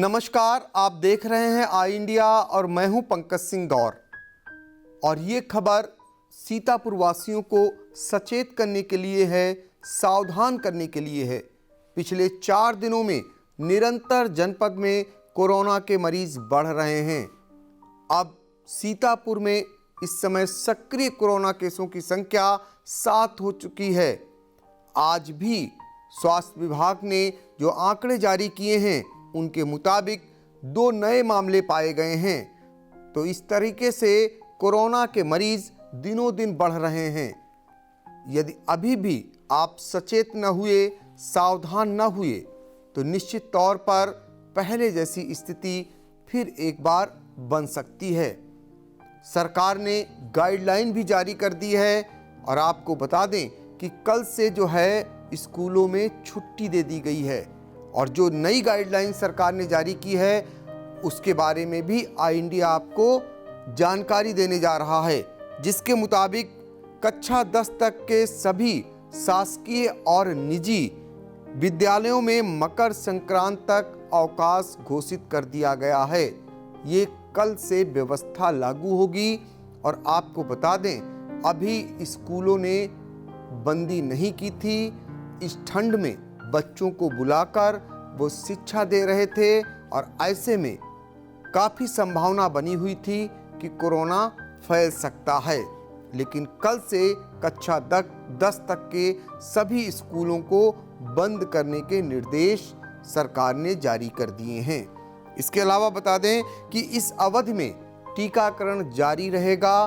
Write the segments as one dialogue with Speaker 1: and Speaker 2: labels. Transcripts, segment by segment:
Speaker 1: नमस्कार, आप देख रहे हैं आई इंडिया और मैं हूं पंकज सिंह गौर। और ये खबर सीतापुर वासियों को सचेत करने के लिए है, सावधान करने के लिए है। पिछले 4 दिनों में निरंतर जनपद में कोरोना के मरीज बढ़ रहे हैं। अब सीतापुर में इस समय सक्रिय कोरोना केसों की संख्या 7 हो चुकी है। आज भी स्वास्थ्य विभाग ने जो आंकड़े जारी किए हैं उनके मुताबिक 2 नए मामले पाए गए हैं। तो इस तरीके से कोरोना के मरीज दिनों दिन बढ़ रहे हैं। यदि अभी भी आप सचेत न हुए, सावधान न हुए, तो निश्चित तौर पर पहले जैसी स्थिति फिर एक बार बन सकती है। सरकार ने गाइडलाइन भी जारी कर दी है और आपको बता दें कि कल से जो है स्कूलों में छुट्टी दे दी गई है। और जो नई गाइडलाइन सरकार ने जारी की है उसके बारे में भी आई इंडिया आपको जानकारी देने जा रहा है, जिसके मुताबिक कक्षा 10 तक के सभी शासकीय और निजी विद्यालयों में मकर संक्रांति तक अवकाश घोषित कर दिया गया है। ये कल से व्यवस्था लागू होगी। और आपको बता दें, अभी स्कूलों ने बंदी नहीं की थी। इस ठंड में बच्चों को बुलाकर वो शिक्षा दे रहे थे और ऐसे में काफ़ी संभावना बनी हुई थी कि कोरोना फैल सकता है। लेकिन कल से कक्षा 10 तक के सभी स्कूलों को बंद करने के निर्देश सरकार ने जारी कर दिए हैं। इसके अलावा बता दें कि इस अवधि में टीकाकरण जारी रहेगा।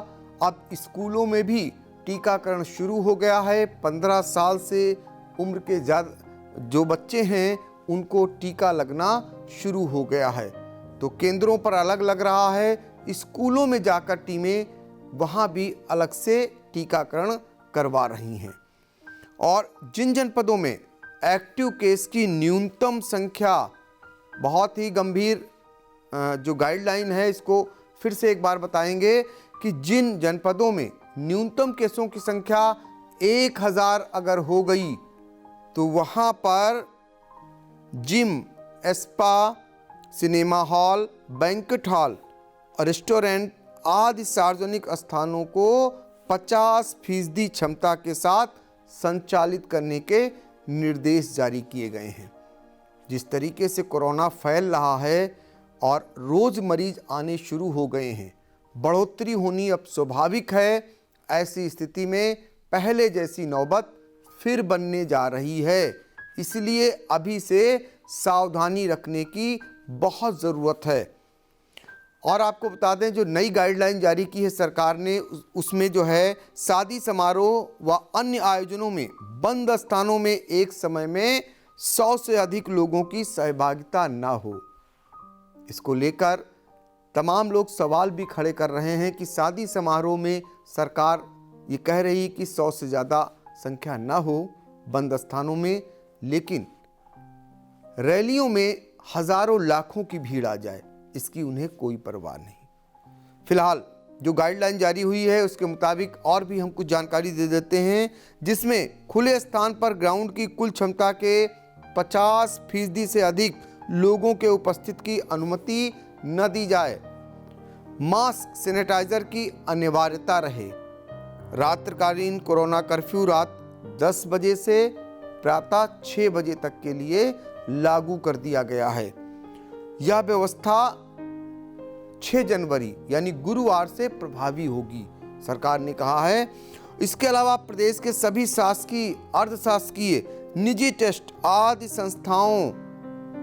Speaker 1: अब स्कूलों में भी टीकाकरण शुरू हो गया है। 15 साल से उम्र के जो बच्चे हैं उनको टीका लगना शुरू हो गया है। तो केंद्रों पर अलग लग रहा है, स्कूलों में जाकर टीमें वहाँ भी अलग से टीकाकरण करवा रही हैं। और जिन जनपदों में एक्टिव केस की न्यूनतम संख्या, बहुत ही गंभीर जो गाइडलाइन है इसको फिर से एक बार बताएंगे कि जिन जनपदों में न्यूनतम केसों की संख्या 1000 अगर हो गई तो वहाँ पर gym, spa, cinema hall, banquet hall और रेस्टोरेंट आदि सार्वजनिक स्थानों को 50% क्षमता के साथ संचालित करने के निर्देश जारी किए गए हैं। जिस तरीके से कोरोना फैल रहा है और रोज़ मरीज आने शुरू हो गए हैं, बढ़ोतरी होनी अब स्वाभाविक है। ऐसी स्थिति में पहले जैसी नौबत फिर बनने जा रही है। इसलिए अभी से सावधानी रखने की बहुत ज़रूरत है। और आपको बता दें, जो नई गाइडलाइन जारी की है सरकार ने, उसमें जो है शादी समारोह व अन्य आयोजनों में बंद स्थानों में एक समय में 100 से अधिक लोगों की सहभागिता न हो। इसको लेकर तमाम लोग सवाल भी खड़े कर रहे हैं कि शादी समारोह में सरकार ये कह रही कि 100 से ज़्यादा संख्या न हो बंद स्थानों में, लेकिन रैलियों में हजारों लाखों की भीड़ आ जाए, इसकी उन्हें कोई परवाह नहीं। फिलहाल जो गाइडलाइन जारी हुई है उसके मुताबिक और भी हम कुछ जानकारी दे देते हैं, जिसमें खुले स्थान पर ग्राउंड की कुल क्षमता के 50% से अधिक लोगों के उपस्थित की अनुमति न दी जाए। मास्क, सैनिटाइजर की अनिवार्यता रहे। रात्रिकालीन कोरोना कर्फ्यू रात 10 बजे से प्रातः 6 बजे तक के लिए लागू कर दिया गया है। यह व्यवस्था 6 जनवरी यानी गुरुवार से प्रभावी होगी, सरकार ने कहा है। इसके अलावा प्रदेश के सभी शासकीय, अर्धशासकीय, निजी ट्रस्ट आदि संस्थाओं,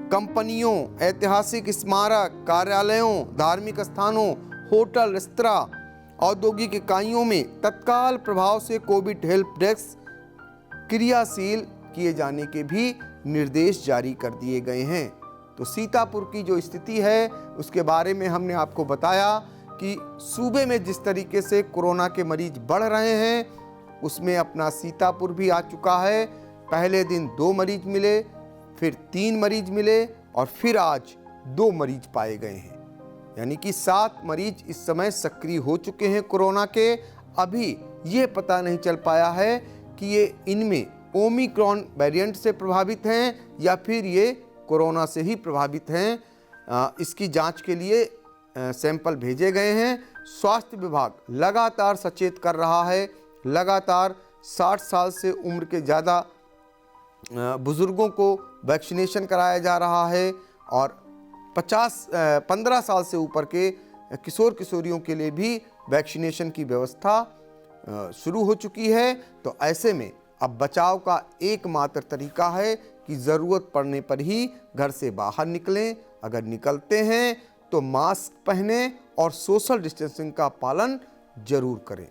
Speaker 1: कंपनियों, ऐतिहासिक स्मारक, कार्यालयों, धार्मिक स्थानों, होटल, रेस्तरां, औद्योगिक इकाइयों में तत्काल प्रभाव से कोविड हेल्प डेस्क क्रियाशील किए जाने के भी निर्देश जारी कर दिए गए हैं। तो सीतापुर की जो स्थिति है उसके बारे में हमने आपको बताया कि सूबे में जिस तरीके से कोरोना के मरीज बढ़ रहे हैं उसमें अपना सीतापुर भी आ चुका है। पहले दिन 2 मरीज मिले, फिर 3 मरीज मिले और फिर आज 2 मरीज पाए गए हैं। यानी कि 7 मरीज इस समय सक्रिय हो चुके हैं कोरोना के। अभी ये पता नहीं चल पाया है कि ये इनमें ओमिक्रॉन वेरिएंट से प्रभावित हैं या फिर ये कोरोना से ही प्रभावित हैं। इसकी जांच के लिए सैंपल भेजे गए हैं। स्वास्थ्य विभाग लगातार सचेत कर रहा है, लगातार 60 साल से उम्र के ज़्यादा बुज़ुर्गों को वैक्सीनेशन कराया जा रहा है और 15 साल से ऊपर के किशोर किशोरियों के लिए भी वैक्सीनेशन की व्यवस्था शुरू हो चुकी है। तो ऐसे में अब बचाव का एकमात्र तरीका है कि ज़रूरत पड़ने पर ही घर से बाहर निकलें। अगर निकलते हैं तो मास्क पहनें और सोशल डिस्टेंसिंग का पालन जरूर करें।